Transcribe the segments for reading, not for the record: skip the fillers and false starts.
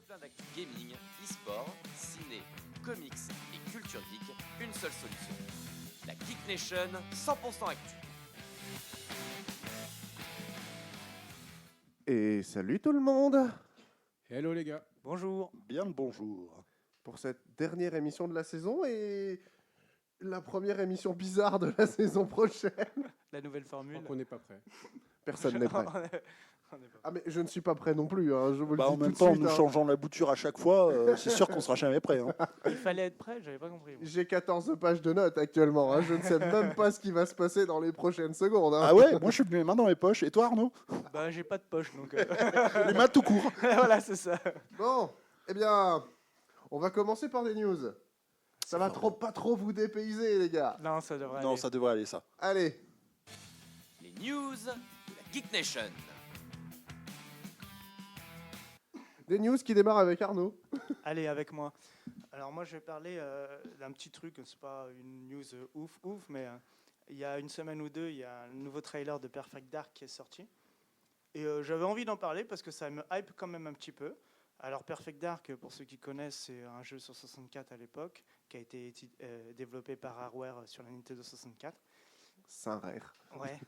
plein d'actu gaming, e-sport, ciné, comics et culture geek, une seule solution. La Geek Nation 100% actu. Et salut tout le monde Hello les gars. Bonjour. Bien le bonjour. pour cette dernière émission de la saison et la première émission bizarre de la saison prochaine. La nouvelle Je formule. crois qu'on n'est pas prêt. Personne n'est prêt. On est pas- Ah mais je ne suis pas prêt non plus, hein, je vous le dis En tout même de temps, suite. nous hein. changeant la bouture à chaque fois, c'est sûr qu'on sera jamais prêt. Hein. Il fallait être prêt, j'avais pas compris. moi. J'ai 14 pages de notes actuellement, hein. Je ne sais même pas ce qui va se passer dans les prochaines secondes. hein. Ah ouais, moi je suis mis les mains dans les poches. Et toi Arnaud? Bah j'ai pas de poche donc. Les mains tout court. Voilà, c'est ça. Bon, eh bien, on va commencer par des news. Ça va pas trop vous dépayser les gars. Non, ça devrait Non, aller. ça devrait aller ça. Allez, Les news de la Geek Nation. des news qui démarrent avec Arnaud. Allez, avec moi. Alors moi, je vais parler d'un petit truc. C'est pas une news ouf, mais il y a une semaine ou deux, il y a un nouveau trailer de Perfect Dark qui est sorti. Et j'avais envie d'en parler parce que ça me hype quand même un petit peu. Alors Perfect Dark, pour ceux qui connaissent, c'est un jeu sur 64 à l'époque qui a été développé par Rareware sur la Nintendo 64. Saint-Rare. Ouais,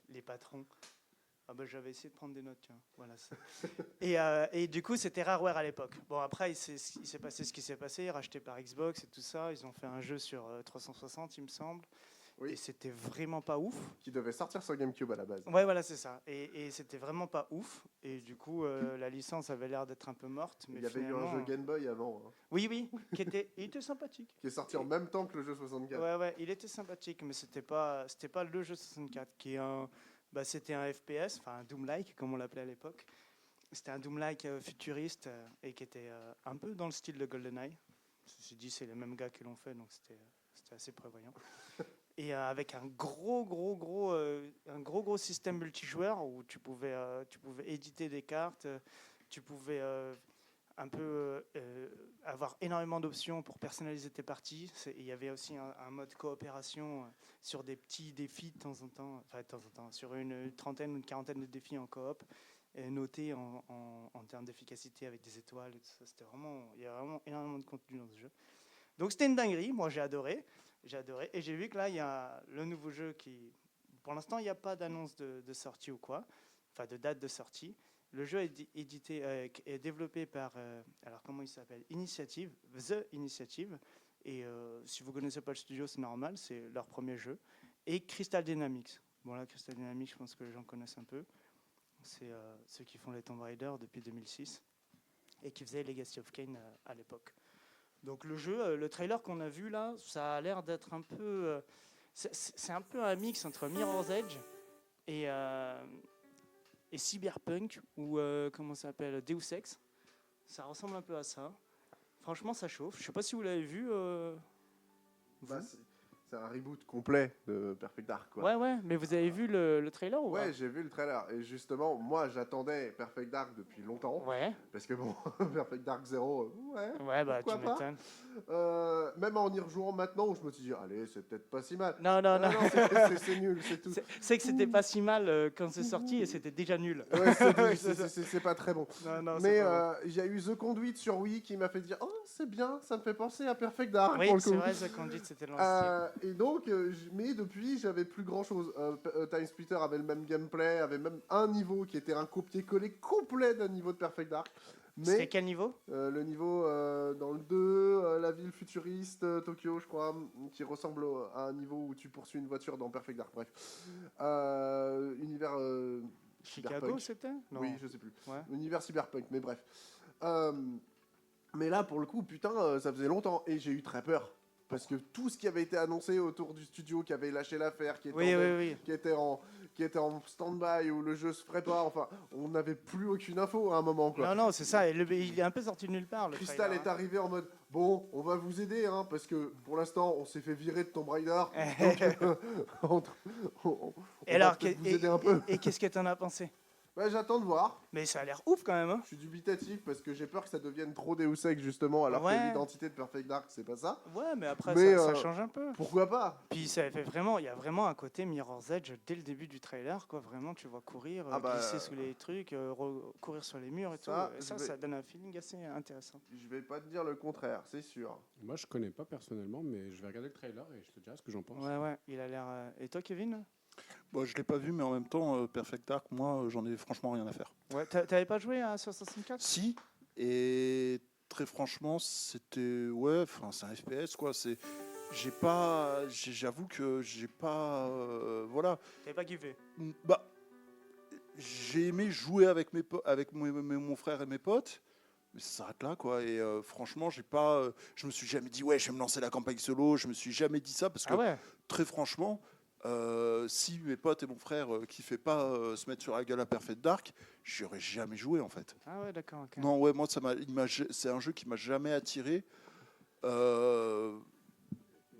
les patrons. Ah bah, j'avais essayé de prendre des notes, tiens. Voilà. Et du coup, c'était Rareware à l'époque. Bon, après, il s'est passé ce qui s'est passé, racheté par Xbox et tout ça. Ils ont fait un jeu sur 360, il me semble. Oui. Et c'était vraiment pas ouf. Qui devait sortir sur GameCube à la base. Ouais, voilà, c'est ça. Et c'était vraiment pas ouf. Et du coup, la licence avait l'air d'être un peu morte. Mais Il y avait eu un finalement- jeu Game Boy avant, hein, Oui, il était sympathique. qui est sorti en même temps que le jeu 64. Ouais, il était sympathique, mais c'était pas le jeu 64 qui est c'était un FPS, enfin un Doom-like comme on l'appelait à l'époque. C'était un Doom-like futuriste et qui était un peu dans le style de GoldenEye. Ceci dit, c'est les mêmes gars qui l'ont fait, donc c'était assez prévoyant. Et avec un gros système multijoueur où tu pouvais éditer des cartes, tu pouvais avoir énormément d'options pour personnaliser tes parties. Il y avait aussi un mode coopération sur des petits défis de temps en temps, sur une trentaine ou une quarantaine de défis en coop, notés en termes d'efficacité avec des étoiles. Et tout ça. Il y a vraiment énormément de contenu dans ce jeu. Donc c'était une dinguerie, moi j'ai adoré, et j'ai vu que là il y a le nouveau jeu qui, pour l'instant il n'y a pas d'annonce de sortie ou quoi, enfin de date de sortie. Le jeu est développé par, alors comment il s'appelle, The Initiative, et si vous ne connaissez pas le studio c'est normal, c'est leur premier jeu, et Crystal Dynamics. Bon là Crystal Dynamics je pense que les gens connaissent un peu, c'est ceux qui font les Tomb Raider depuis 2006, et qui faisaient Legacy of Kain à l'époque. Donc le jeu, le trailer qu'on a vu là, ça a l'air d'être un peu... c'est un peu un mix entre Mirror's Edge et Cyberpunk, ou comment ça s'appelle, Deus Ex. Ça ressemble un peu à ça. Franchement, ça chauffe. Je sais pas si vous l'avez vu. Bah, c'est un reboot complet de Perfect Dark, quoi. Ouais, mais vous avez vu le trailer ou Ouais, pas? j'ai vu le trailer. Et justement, moi, j'attendais Perfect Dark depuis longtemps. Ouais, Parce que bon, Perfect Dark 0, bah pourquoi tu pas. m'étonnes. Même en y rejouant maintenant, je me suis dit, allez, c'est peut-être pas si mal. Non. C'est nul, c'est tout. C'est que c'était pas si mal quand c'est sorti et c'était déjà nul. Ouais, c'est pas très bon. Non, Mais c'est pas bon. il y a eu The Conduit sur Wii qui m'a fait dire, oh, c'est bien, ça me fait penser à Perfect Dark. Oui, pour le c'est coup. vrai, The Conduit, c'était dans le style. Et donc, mais depuis, j'avais plus grand chose. Time Splitter avait le même gameplay, avait même un niveau qui était un copier-coller complet d'un niveau de Perfect Dark. C'était Mais quel niveau? le niveau dans le 2, la ville futuriste, Tokyo, je crois, qui ressemble à un niveau où tu poursuis une voiture dans Perfect Dark. Bref. Univers. Chicago, Cyberpunk. c'était? Non. Oui, je sais plus. Ouais. Univers cyberpunk, mais bref. Mais là, pour le coup, putain, ça faisait longtemps et j'ai eu très peur. Parce que tout ce qui avait été annoncé autour du studio, qui avait lâché l'affaire, qui était Oui. qui était en stand-by, où le jeu se ferait pas, enfin, on n'avait plus aucune info à un moment, quoi. Non, c'est ça. Il est un peu sorti de nulle part. Le Crystal trailer, est arrivé en mode bon, on va vous aider, hein, parce que pour l'instant, on s'est fait virer de Tomb Raider. Donc, on Et va alors, peut-être vous aider un peu. et qu'est-ce que t'en as pensé? Bah, j'attends de voir. Mais ça a l'air ouf quand même. Hein. Je suis dubitatif parce que j'ai peur que ça devienne trop Deus Ex justement, alors que Ouais. l'identité de Perfect Dark, c'est pas ça. Ouais, mais après, Mais, ça change un peu. Pourquoi pas? Puis ça fait vraiment, il y a vraiment un côté Mirror's Edge dès le début du trailer, quoi. Vraiment, tu vois courir, Ah bah, glisser sous les trucs, courir sur les murs et ça, tout. Et je ça, vais- ça donne un feeling assez intéressant. Je vais pas te dire le contraire, c'est sûr. Moi, je connais pas personnellement, mais je vais regarder le trailer et je te dirai ce que j'en pense. Ouais, il a l'air. Et toi, Kevin? Bon, je l'ai pas vu, mais en même temps, Perfect Dark, moi, j'en ai franchement rien à faire. Ouais, t'avais pas joué à Assassin's 4? Si, et très franchement, c'était c'est un FPS quoi. J'avoue que j'ai pas, voilà. T'avais pas kiffé? Bah, j'ai aimé jouer avec mon frère et mes potes. Mais ça s'arrête là, quoi. Et franchement, je me suis jamais dit, ouais, je vais me lancer la campagne solo. Je me suis jamais dit ça parce que, Ah ouais? très franchement, si mes potes et mon frère kiffaient pas se mettre sur la gueule à Perfect Dark, j'y aurais jamais joué, en fait. Ah ouais, d'accord. ok. Non, ouais, moi, c'est un jeu qui m'a jamais attiré.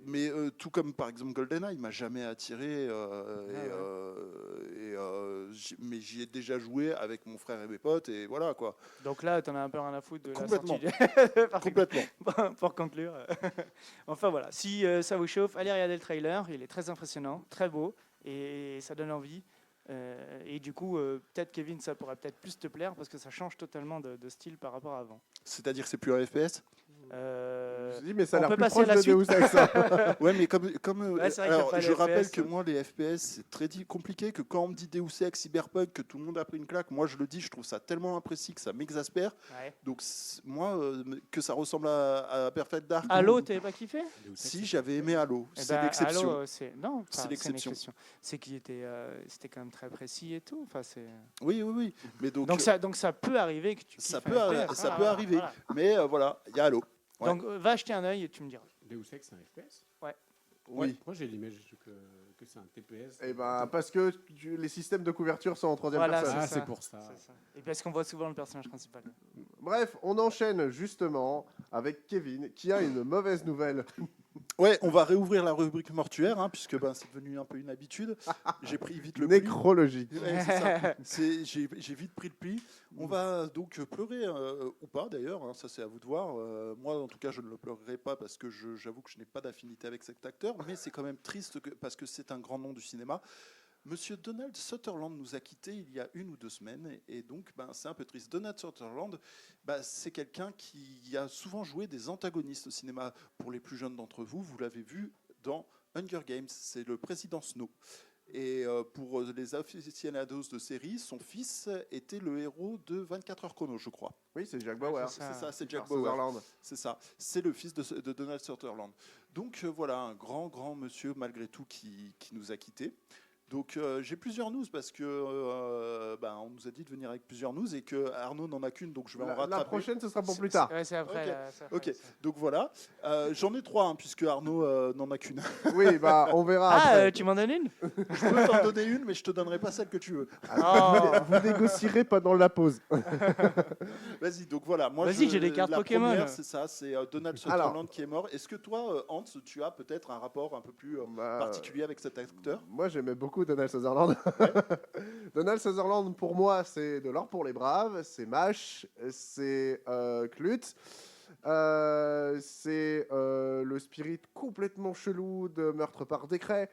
Mais tout comme par exemple GoldenEye, il m'a jamais attiré. Mais j'y ai déjà joué avec mon frère et mes potes, et voilà quoi. Donc là, t'en as un peu rien à foutre de la Complètement. sortie. Par Complètement. pour conclure. Enfin voilà, si ça vous chauffe, allez regarder le trailer. Il est très impressionnant, très beau, et ça donne envie. Et du coup, peut-être Kevin, ça pourrait peut-être plus te plaire parce que ça change totalement de style par rapport à avant. C'est-à-dire que c'est plus un FPS. Je dis, mais ça a on l'air peut plus passer à proche la de Deus Ex. Hein. Ouais, mais comme Ouais, c'est vrai qu'il y a alors, pas je les rappelle FPS, que moi, les FPS, c'est très compliqué. Que quand on me dit Deus Ex, Cyberpunk, que tout le monde a pris une claque, moi je le dis, je trouve ça tellement imprécis que ça m'exaspère. Ouais. Donc moi, que ça ressemble à Perfect Dark. Halo, t'avais pas kiffé? Si, j'avais aimé Halo. Eh C'est ben, l'exception. Halo, non, C'est enfin, l'exception. C'est qu'il était, c'était quand même très précis et tout. Enfin, c'est. Oui. Mais donc, Donc ça peut arriver que tu. ça kiffes peut, un FPS. ça Voilà, peut arriver. voilà. Mais voilà, il y a Halo. Ouais. Donc va jeter un œil et tu me diras. Deus Ex, c'est un FPS Oui. Moi, j'ai l'image que c'est un TPS. Et ben parce que les systèmes de couverture sont en troisième Voilà, personne. Ah, ça. c'est pour ça. C'est ça. Et parce qu'on voit souvent le personnage principal. Bref, on enchaîne justement avec Kevin qui a une mauvaise nouvelle. Ouais, on va réouvrir la rubrique mortuaire, hein, puisque c'est devenu un peu une habitude. J'ai pris vite le pli. Nécrologie. Ouais, c'est ça. J'ai vite pris le pli. On va donc pleurer, ou pas d'ailleurs, hein, ça c'est à vous de voir. Moi en tout cas je ne le pleurerai pas parce que j'avoue que je n'ai pas d'affinité avec cet acteur, mais c'est quand même triste parce que c'est un grand nom du cinéma. Monsieur Donald Sutherland nous a quittés il y a 1 ou 2 semaines, et donc c'est un peu triste. Donald Sutherland, c'est quelqu'un qui a souvent joué des antagonistes au cinéma. Pour les plus jeunes d'entre vous, vous l'avez vu dans Hunger Games, c'est le président Snow. Et pour les aficionados de série, son fils était le héros de 24 heures chrono, je crois. Oui, c'est Jack Bauer. c'est ça. C'est ça, c'est Jack Peter Bauer. Sutherland. C'est ça, c'est le fils de Donald Sutherland. Donc voilà, un grand monsieur malgré tout qui nous a quittés. Donc j'ai plusieurs news parce que on nous a dit de venir avec plusieurs news et que Arnaud n'en a qu'une, donc je vais en rattraper. La prochaine, ce sera pour plus tard. Ouais, c'est après. Ok. là, c'est après, Ok, ça. donc voilà. J'en ai 3 puisque Arnaud n'en a qu'une. Oui, on verra Ah, après. tu m'en donnes une? Je peux t'en donner une, mais je te donnerai pas celle que tu veux. Oh. Vous négocierez pendant la pause. Vas-y, donc voilà. Moi, Vas-y, j'ai des cartes la Pokémon. première, c'est ça, c'est Donald Sutherland qui est mort. Est-ce que toi, Hans, tu as peut-être un rapport un peu plus particulier avec cet acteur? Moi, j'aimais beaucoup Donald Sutherland. Donald Sutherland, pour moi, c'est De l'or pour les braves, c'est MASH, c'est Clute, c'est le spirit complètement chelou de Meurtre par décret,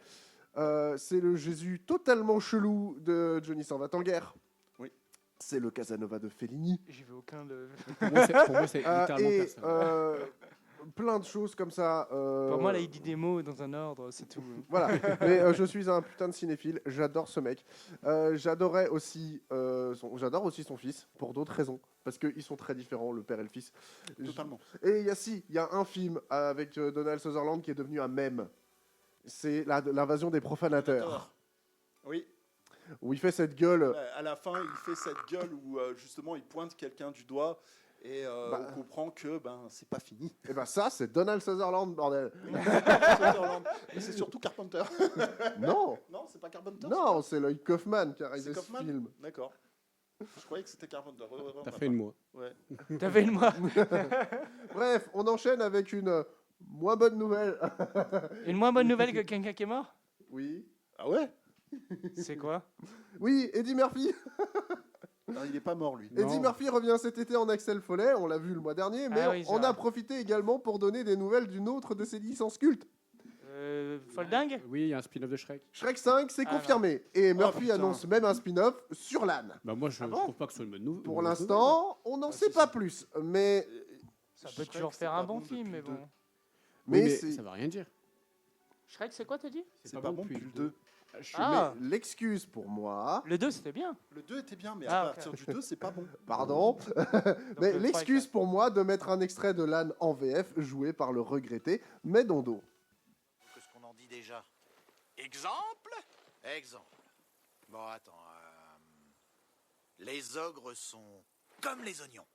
c'est le Jésus totalement chelou de Johnny s'en va en guerre. Oui. C'est le Casanova de Fellini. J'y vais aucun de. Pour moi, c'est littéralement Et personne. plein de choses comme ça. Pour moi, là, il dit des mots dans un ordre, c'est tout. Voilà, mais je suis un putain de cinéphile, j'adore ce mec. J'adore aussi son fils, pour d'autres raisons, parce qu'ils sont très différents, le père et le fils. Totalement. Et il y a un film avec Donald Sutherland qui est devenu un mème. C'est l'invasion des profanateurs, Oui. où il fait cette gueule. À la fin, il fait cette gueule où justement il pointe quelqu'un du doigt et on comprend que c'est pas fini. Et ben ça, c'est Donald Sutherland, bordel. Sutherland. Mais c'est surtout Carpenter. Non, Non, c'est pas Carpenter. non, c'est Lloyd Kaufman qui a réalisé C'est ce Kaufman film. D'accord. Je croyais que c'était Carpenter. T'as fait une moi. Ouais. T'avais une moi. Bref, on enchaîne avec une moins bonne nouvelle. Une moins bonne nouvelle que quelqu'un qui est mort? Oui. Ah ouais. C'est quoi? Oui, Eddie Murphy. Non, il n'est pas mort, lui. Eddie Non. Murphy revient cet été en Axel Follet, on l'a vu le mois dernier, mais Ah oui, c'est on a vrai. profité également pour donner des nouvelles d'une autre de ses licences cultes. Folding Oui, il y a un spin-off de Shrek. Shrek 5, c'est Ah, confirmé. Et Murphy putain. annonce même un spin-off sur l'âne. Bah moi, je Ah bon trouve pas que ce soit une bonne nouvelle. Pour l'instant, on n'en sait pas plus. Mais, Ça peut Shrek, toujours c'est faire pas un bon bon film, depuis mais le bon. deux. mais mais c'est- ça va rien dire. Shrek, c'est quoi, t'as dit? C'est pas bon depuis le 2. Ah, mais l'excuse pour moi, le 2, c'était bien. Le 2 était bien, mais Ah, à ok. partir du 2, c'est pas bon. pardon, Donc, mais le l'excuse 3 pour moi de mettre un extrait de l'âne en VF joué par le regretté Medondo. Que ce qu'on en dit déjà. Exemple? Exemple. Bon, attends. Les ogres sont comme les oignons.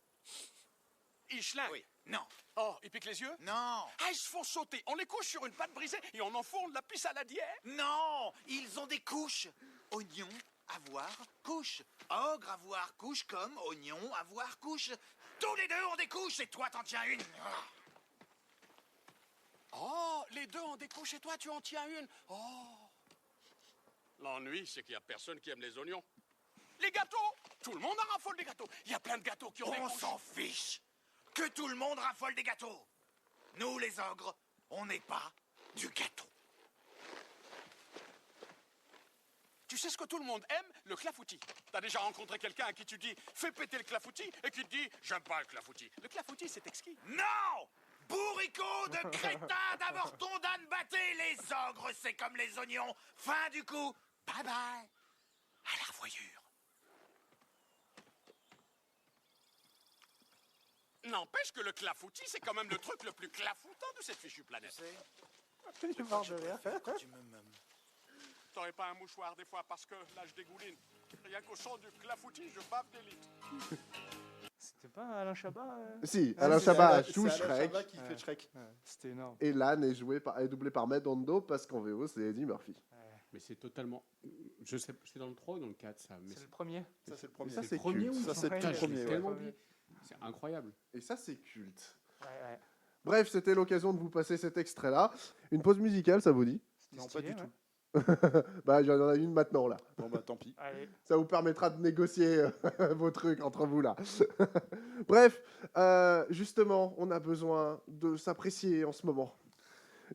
Ils schlinguent. Oui. Non. Oh, ils piquent les yeux? Non. Ah, ils se font sauter. On les couche sur une pâte brisée et on enfourne la pisse saladière. Non. Ils ont des couches. Oignon, avoir, couche. Ogre, avoir, couche comme oignon, avoir, couche. Tous les deux ont des couches et toi t'en tiens une. Oh, les deux ont des couches et toi, tu en tiens une. Oh. L'ennui, c'est qu'il n'y a personne qui aime les oignons. Les gâteaux! Tout le monde en raffole des gâteaux. Il y a plein de gâteaux qui ont des On couches. s'en fiche. Que tout le monde raffole des gâteaux. Nous, les ogres, on n'est pas du gâteau. Tu sais ce que tout le monde aime? Le clafoutis. T'as déjà rencontré quelqu'un à qui tu dis « fais péter le clafoutis » et qui te dit « j'aime pas le clafoutis ». Le clafoutis, c'est exquis. Non! Bourricot de crétin d'avorton d'âne batté, les ogres, c'est comme les oignons. Fin du coup. Bye bye. À la revoyure. N'empêche que le clafoutis, c'est quand même le truc le plus clafoutant de cette fichue planète. Il est mort de rire. Tu me T'aurais pas un mouchoir des fois parce que là je dégouline. Rien qu'au son du clafoutis, je bave des litres. C'était pas Alain Chabat Si, Ah, Alain c'est Chabat Alain- joue c'est Alain Shrek. Chabat qui fait Shrek. C'était énorme. Et l'âne est doublé par Medondo parce qu'en VO, c'est Eddie Murphy. Mais c'est totalement. Je sais, c'est dans le 3 ou dans le 4 ça. Mais C'est le premier. Ça, c'est le premier. Ça, c'est c'est le premier culte. ou Ça, c'est le Putain, je l'ai premier, ouais. tellement oublié. C'est incroyable. Et ça, c'est culte. Ouais. Bref, c'était l'occasion de vous passer cet extrait-là. Une pause musicale, ça vous dit? Non, pas stylé, du ouais. tout. Bah, j'en ai une maintenant, là. Bon, bah tant pis. Allez. Ça vous permettra de négocier vos trucs entre vous, là. Bref, justement, on a besoin de s'apprécier en ce moment.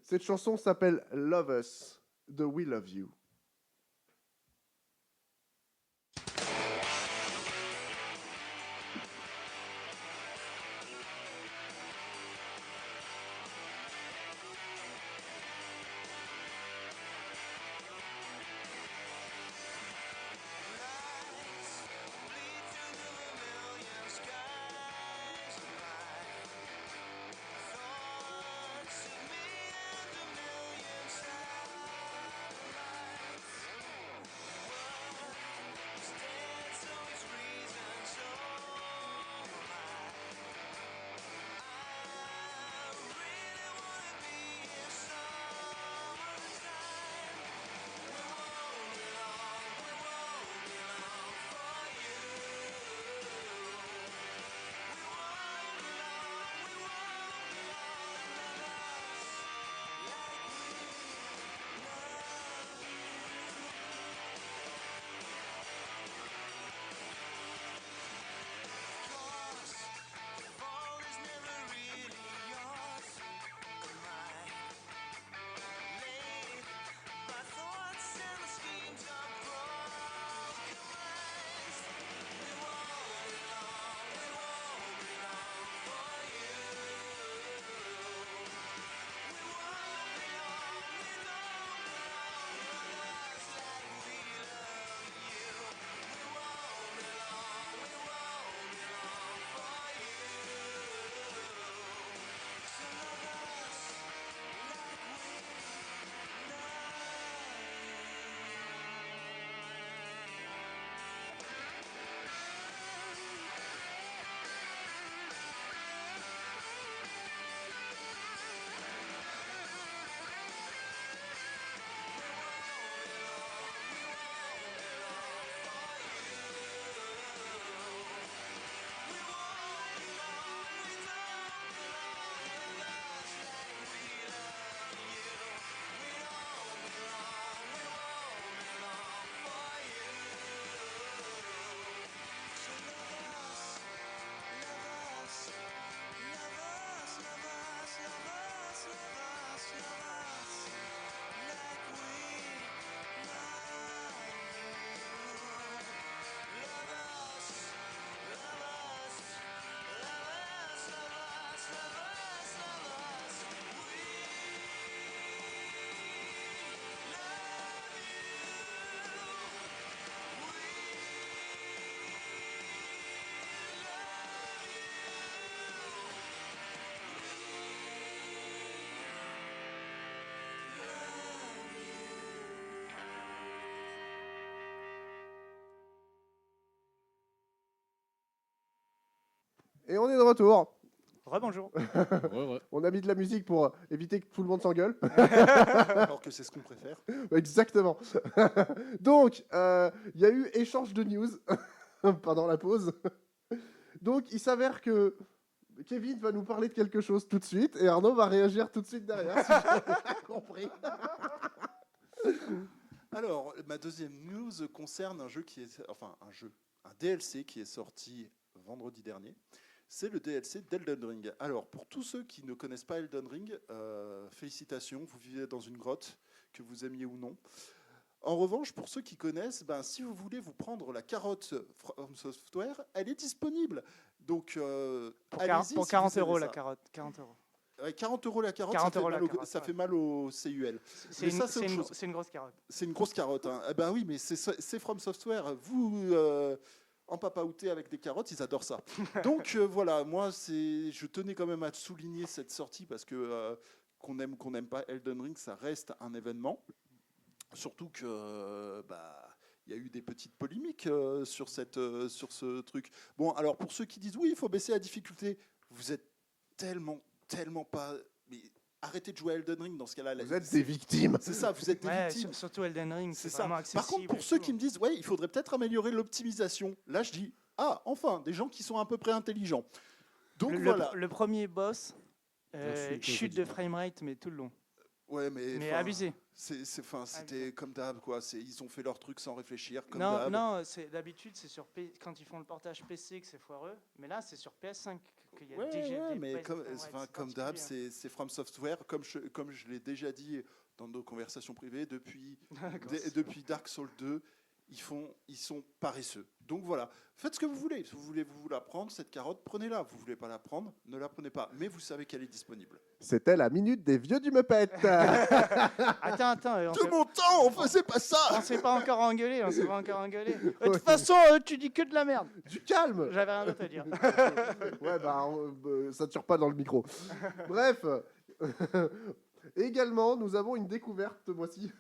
Cette chanson s'appelle Love Us de We Love You. Et on est de retour. Rebonjour. On a mis de la musique pour éviter que tout le monde s'engueule. Alors que c'est ce qu'on préfère. Exactement. Donc, il y a eu échange de news pendant la pause. Donc, il s'avère que Kevin va nous parler de quelque chose tout de suite et Arnaud va réagir tout de suite derrière, si j'ai bien compris. Alors, ma deuxième news concerne un jeu un DLC qui est sorti vendredi dernier. C'est le DLC d'Elden Ring. Alors, pour tous ceux qui ne connaissent pas Elden Ring, félicitations, vous vivez dans une grotte, que vous aimiez ou non. En revanche, pour ceux qui connaissent, si vous voulez vous prendre la carotte From Software, elle est disponible. Donc, allez-y. Pour si 40 vous aimez euros la ça. carotte. 40 euros. 40 euros la carotte, 40 ça, fait euros mal la au, carotte, ça ouais. fait mal au CUL. C'est Mais une, ça, c'est c'est autre une- chose. c'est une grosse carotte. C'est une grosse carotte. Hein. Eh ben oui, mais c'est From Software. Vous, en papaouté avec des carottes, ils adorent ça. Donc voilà, moi, je tenais quand même à souligner cette sortie parce que qu'on n'aime pas Elden Ring, ça reste un événement. Surtout que il y a eu des petites polémiques sur ce truc. Bon, alors pour ceux qui disent oui, il faut baisser la difficulté, vous êtes tellement pas. Mais arrêtez de jouer à Elden Ring dans ce cas-là. Vous êtes des victimes. C'est ça, vous êtes des Ouais, victimes. surtout Elden Ring, C'est c'est ça. vraiment accessible. Par contre, pour et ceux tout. qui me disent ouais, il faudrait peut-être améliorer l'optimisation, là je dis enfin, des gens qui sont à peu près intelligents. Donc voilà. Le premier boss, Insulte au chute de quotidien. framerate, mais tout le long. Ouais, Mais enfin, abusé. C'était comme d'hab, quoi. Ils ont fait leur truc sans réfléchir, comme Non, d'hab. non, d'habitude, c'est quand ils font le portage PC que c'est foireux. Mais là, c'est sur PS5 qu'il y a Ouais, des mais baisses de framerate, c'est comme d'hab, particulier, c'est From Software, comme je l'ai déjà dit dans nos conversations privées, depuis Dark Souls 2, ils sont paresseux. Donc voilà, faites ce que vous voulez. Si vous voulez vous la prendre, cette carotte, prenez-la. Vous voulez pas la prendre, ne la prenez pas. Mais vous savez qu'elle est disponible. C'était la minute des vieux du Muppet. Attends, Tout mon temps, on faisait pas ça. on s'est pas encore engueulé. De toute façon, tu dis que de la merde. Du calme. J'avais rien d'autre à dire. Ouais, ça tire pas dans le micro. Bref. Également, nous avons une découverte ce mois-ci.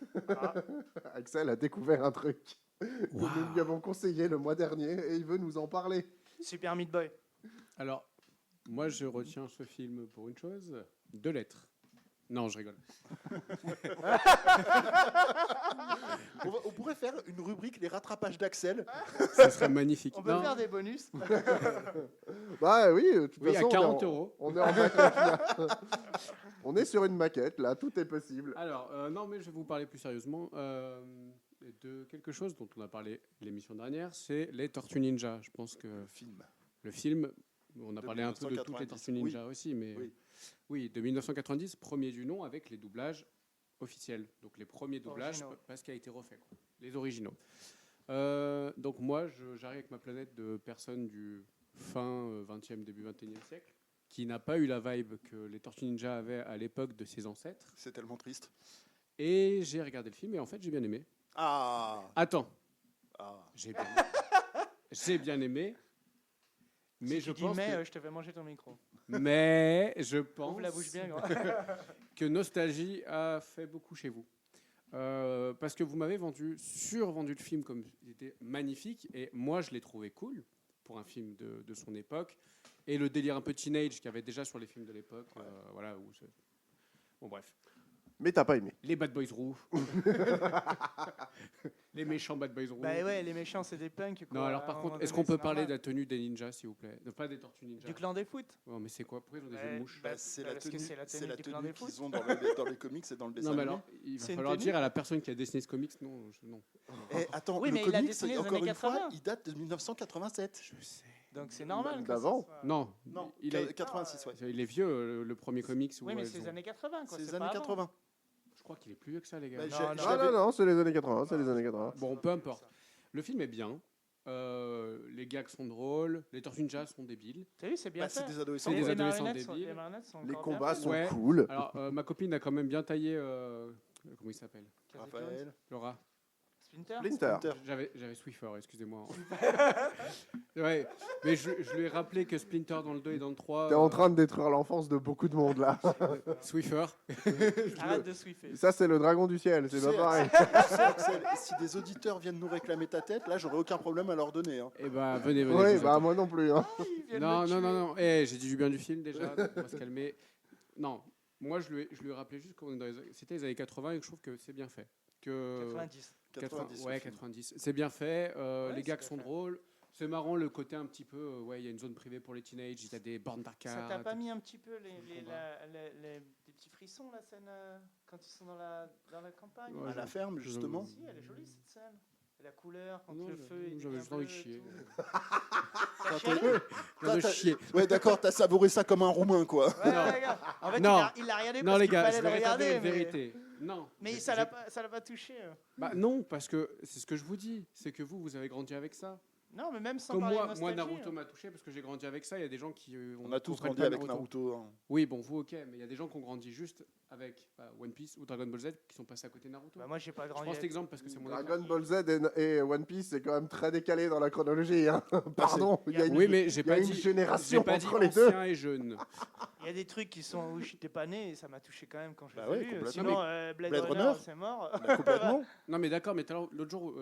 Axel a découvert un truc que nous lui avons conseillé le mois dernier et il veut nous en parler. Super Meat Boy. Alors, moi, je retiens ce film pour une chose, 2 lettres. Non, je rigole. On pourrait faire une rubrique les rattrapages d'Axel. Ça serait magnifique. On peut Non, faire des bonus. Bah oui, de toute oui, façon, à 40 euros. on est en maquette, là. On est sur une maquette, là, tout est possible. Alors, non, mais je vais vous parler plus sérieusement de quelque chose dont on a parlé l'émission dernière, c'est les Tortues Ninja. Je pense que le film, on a De parlé un peu de toutes les 1990, Tortues Ninja aussi, mais oui. de 1990, premier du nom avec les doublages officiels. Donc les premiers doublages, Originaux. parce qu'il a été refait, quoi. Les originaux. Donc moi, j'arrive avec ma planète de personnes du fin 20e, début 21e siècle, qui n'a pas eu la vibe que les Tortues Ninja avaient à l'époque de ses ancêtres. C'est tellement triste. Et j'ai regardé le film et en fait, j'ai bien aimé. Ah. Attends, j'ai bien aimé, mais Si tu dis je te fais manger ton micro. mais je pense Ouvre la bouche bien grand. que Nostalgie a fait beaucoup chez vous. Parce que vous m'avez survendu le film comme il était magnifique, et moi je l'ai trouvé cool pour un film de son époque, et le délire un peu teenage qu'il y avait déjà sur les films de l'époque. Voilà, bon bref. Mais t'as pas aimé. Les Bad Boys roux. Les méchants Bad Boys roux. Bah ouais, les méchants, c'est des punks. Quoi. Non, alors À un par moment contre, est-ce donné, qu'on peut c'est parler de normal. la tenue des ninjas, s'il vous plaît? Pas des tortues ninja. Du clan des foot. Oh, mais c'est quoi? Pourquoi ils ont des Ouais, yeux de mouche? bah, C'est parce que c'est la tenue du clan des foot. qu'ils ont dans les comics et dans le dessin. Non, mais animé. alors, il va C'est une falloir tenue dire à la personne qui a dessiné ce comics, non. Eh, attends, Oui, le mais il a comics, dessiné les encore années une fois, 80. il date de 1987. Je sais. Donc c'est normal. Même que ça d'avant. soit- Non, Non, il est, 86, ouais. il est vieux, le premier comics. Où Oui, mais elles c'est les ont- années 80. Quoi. C'est les pas années avant. 80. Je crois qu'il est plus vieux que ça, les gars. Bah, Non, j'ai- non. je Ah l'avais- non, c'est les années 80, c'est les années 80. Bon, peu importe. Le film est bien. Les gags sont drôles. Les Tortues Ninja sont débiles. T'as vu, c'est bien Bah, fait. c'est des adolescents. C'est des Les adolescents marionnettes sont- débiles. Les marionnettes sont Les encore bien combats faites. sont Ouais. cool. Alors, ma copine a quand même bien taillé. Comment il s'appelle? Casey Jones. Raphaël. Laura. Splinter. Splinter. J'avais Swiffer, excusez-moi. Ouais, mais je lui ai rappelé que Splinter dans le 2 et dans le 3. T'es en train de détruire l'enfance de beaucoup de monde là. Swiffer. Arrête de swiffer. Ça, c'est le dragon du ciel, c'est Tu pas sais, pareil. tu sais, Axel, si des auditeurs viennent nous réclamer ta tête, là, j'aurais aucun problème à leur donner. Hein. Eh ben, venez. Oui, je vous bah attends. moi non plus. Hein. Non. Eh, j'ai dit du bien du film déjà. Donc on va se calmer. Non, moi je lui ai rappelé juste qu'on est c'était les années 80 et que je trouve que c'est bien fait. Que 90. 90. Ouais, le film. 90. C'est bien fait. Ouais, les gags c'est sont bien fait. drôles. C'est marrant le côté un petit peu. Ouais, il y a une zone privée pour les teenagers. Il y a des bornes Ça d'arcade. t'a pas mis un petit peu combat. des petits frissons la scène quand ils sont dans la campagne Ouais, À la ferme, justement. Si, elle est jolie cette scène. Et la couleur quand Non, le feu est j'avais juste envie de chier. T'as chialé J'avais T'as- chier. Ouais, d'accord, t'as savouré ça comme un Roumain, quoi. Ouais, ouais, gars. En fait, Non. il l'a regardé Non, parce les qu'il gars, fallait je le vais rétablir regarder. une vérité. Non. Mais j'ai- ça j'ai- l'a pas touché. Bah non, parce que c'est ce que je vous dis. C'est que vous avez grandi avec ça. Non, mais même sans Comme parler de moi, nostalgie, Naruto hein. m'a touché parce que j'ai grandi avec ça. Il y a des gens qui On a tous comprennent grandi pas avec Naruto. Hein. Oui, bon, vous, ok, mais il y a des gens qui ont grandi juste avec One Piece ou Dragon Ball Z qui sont passés à côté de Naruto. Bah, moi, j'ai pas Je grandi. prends cet exemple parce que c'est mon Dragon exemple. Ball Z et One Piece, c'est quand même très décalé dans la chronologie. Hein. Pardon, il y a une, Oui, mais j'ai il y a pas une dit génération j'ai pas dit entre les deux. ancien et jeune. Il y a des trucs qui sont où j'étais pas né et ça m'a touché quand même quand je les Bah ai ouais, vus. complètement. Sinon, Blade Blade Runner, Runner, c'est mort. Bah, complètement. Non, mais d'accord, mais tout à l'heure, l'autre jour,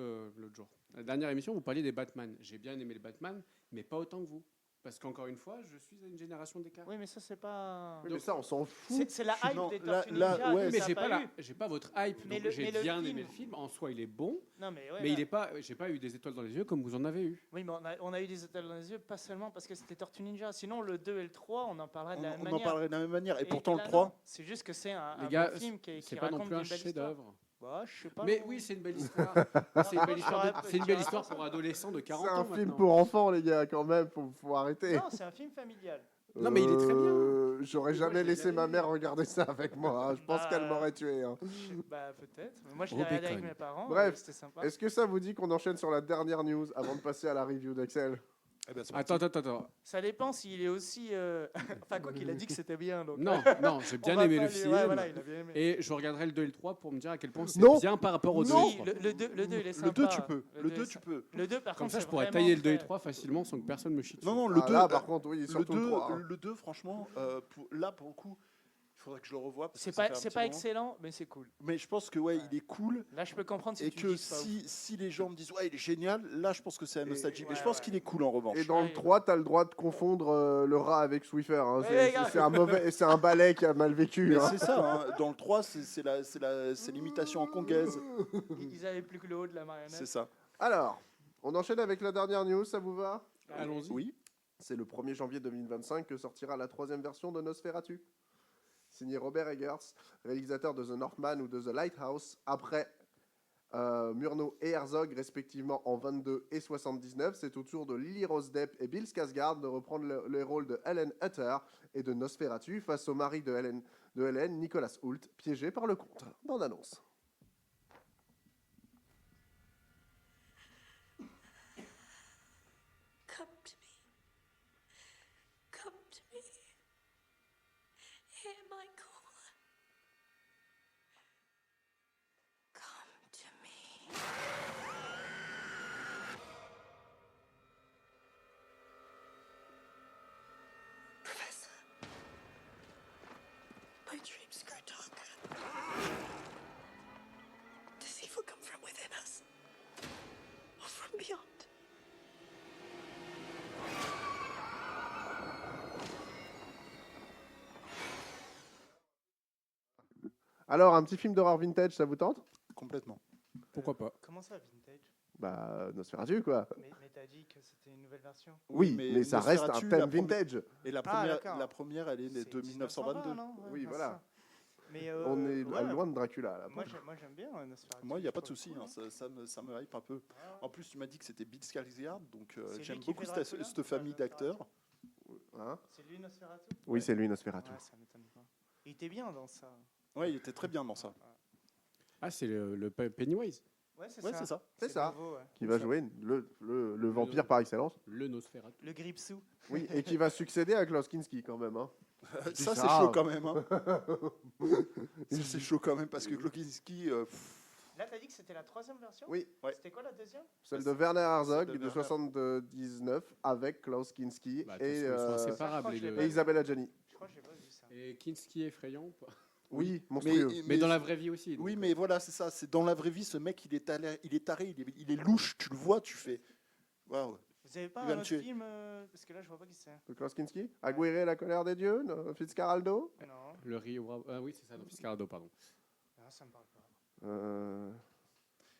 la dernière émission, vous parliez des Batman. J'ai bien aimé les Batman, mais pas autant que vous. Parce qu'encore une fois, je suis à une génération d'écart. Oui, mais ça, c'est pas. Oui, mais ça, on s'en fout. C'est la hype Non, des là- Tortues là, Ninja. ouais, que mais ça j'ai a pas, eu. j'ai pas votre hype. Mais Donc le j'ai bien film- aimé le film. En soi, il est bon, Non, mais ouais, mais là- il est pas. J'ai pas eu des étoiles dans les yeux comme vous en avez eu. Oui, mais on a eu des étoiles dans les yeux, pas seulement parce que c'était Tortue Ninja. Sinon, le 2 et le 3, on en parlerait de la même On en manière. parlerait de la même manière. Et pourtant, là, le 3, non. C'est juste que c'est un Les gars, bon film qui C'est pas raconte non plus un des belles histoires. chef-d'œuvre. Bah, je sais pas. Mais non. oui, c'est une belle histoire. C'est une belle histoire, c'est une belle histoire pour adolescents de 40 C'est ans. un film maintenant. pour enfants, les gars, quand même, faut arrêter. Non, c'est un film familial. Non, mais il est très bien. J'aurais Moi, jamais je l'ai laissé jamais ma vu. mère regarder ça avec moi. Hein. Je pense Bah, qu'elle m'aurait tué. Hein. Bah, peut-être. Mais moi, je Oh, l'ai regardé avec bacon. mes parents. Bref, C'était sympa. Est-ce que ça vous dit qu'on enchaîne sur la dernière news avant de passer à la review d'Excel? eh ben, c'est parti. Attends. Ça dépend s'il est aussi. Enfin, quoi qu'il a dit que c'était bien. Donc, Non, j'ai on bien va aimé pas le lui- film. Ouais, voilà, il a bien aimé. Et je regarderai le 2 et le 3 pour me dire à quel point c'est Non. bien par rapport au 2 Non. et le 3. Oui, le 2, il est sympa. Le 2, tu peux. Le 2, est tu sympa. peux. Le 2, par Comme contre, ça, je c'est pourrais vraiment tailler le 2 et le très- 3 facilement sans que personne me chie dessus. Non, non, le Ah, 2, là, par contre, oui, le surtout le 2, 3. hein. le 2, franchement, là, pour le coup, il faudrait que je le revoie. parce C'est que ça pas, fait un c'est petit pas moment. excellent, mais c'est cool. Mais je pense que, ouais, il est cool. Là, je peux comprendre si Et tu que dis que c'est pas ouf. si les gens me disent, ouais, il est génial, là, je pense que c'est la nostalgie. Mais je ouais, pense ouais. qu'il est cool en revanche. Et dans le Ouais. 3, t'as le droit de confondre le rat avec Swiffer. Hein. Ouais, C'est- les gars. c'est un mauvais, c'est un balai qui a mal vécu. Mais Hein. c'est ça, hein. Dans le 3, c'est l'imitation en congaise. Ils avaient plus que le haut de la marionnette. C'est ça. Alors, on enchaîne avec la dernière news, ça vous va? Allons-y. Oui. C'est le 1er janvier 2025 que sortira la 3e version de Nosferatu. Signé Robert Eggers, réalisateur de The Northman ou de The Lighthouse, après Murnau et Herzog, respectivement en 22 et 79. C'est au tour de Lily Rose Depp et Bill Skarsgård de reprendre les rôles de Helen Hutter et de Nosferatu face au mari de Helen, Nicolas Hoult, piégé par le comte. Bande annonce. Come to me. Come to me. Hear my call. Come to me. Professor, my dreams grow darker. Does evil come from within us or from beyond? Alors, un petit film d'horreur vintage, ça vous tente? Complètement. Pourquoi pas? Comment ça, vintage? Bah, Nosferatu, quoi. Mais t'as dit que c'était une nouvelle version. Oui, mais ça reste un Nosferatu, thème la première- vintage. Et la Ah, première, d'accord. la première, elle est née de 1922. non? Ouais, Oui, c'est voilà. ça. Mais On est ouais, loin de Dracula, là. Moi, j'aime bien Nosferatu. Moi, il n'y a pas de Je trouve souci, cool, hein, ça me hype un peu. En plus, tu m'as dit que c'était Bill Skarsgård, donc C'est lui j'aime qui beaucoup fait Dracula cette famille d'acteurs. Hein? C'est lui Nosferatu? Oui, c'est lui, Nosferatu. Ouais, ça m'étonne pas. Il était bien dans ça. Ouais, il était très bien dans ça. Ah, c'est le Pennywise, Ouais, c'est Ouais, ça. c'est ça. C'est ça. nouveau, ouais. Qui va jouer le vampire par excellence. le Nosferatu. Le Gripsou. Oui, et qui va succéder à Klaus Kinski, quand même. Hein. Ça, ça. c'est chaud quand même. Hein. Ça, c'est chaud quand même parce que Glowinski, Là, t'as dit que c'était la 3e version. Oui, Ouais. C'était quoi la 2e? celle de Werner Herzog Celle de de Werner. 79 avec Klaus Kinski Bah, de toute façon, et, ils sont euh, inséparables, les je l'ai deux. pas et Isabelle Adjani. Je crois que j'ai pas vu ça. Et Kinski effrayant ou pas? Oui, monstrueux. Mais dans la vraie vie aussi. Oui, donc, mais voilà, c'est ça. C'est dans la vraie vie, ce mec, il est taré, il est louche. Tu le vois, tu fais. Waouh. Vous avez pas Il va un me autre tuer. film Parce que là, je vois pas qui c'est. De Klaus Kinski. Aguirre et la colère des dieux, Fitzcarraldo. Non, Le Rio Bravo. Ah oui, c'est ça, dans Fiscardo, pardon. non, ça me parle pas.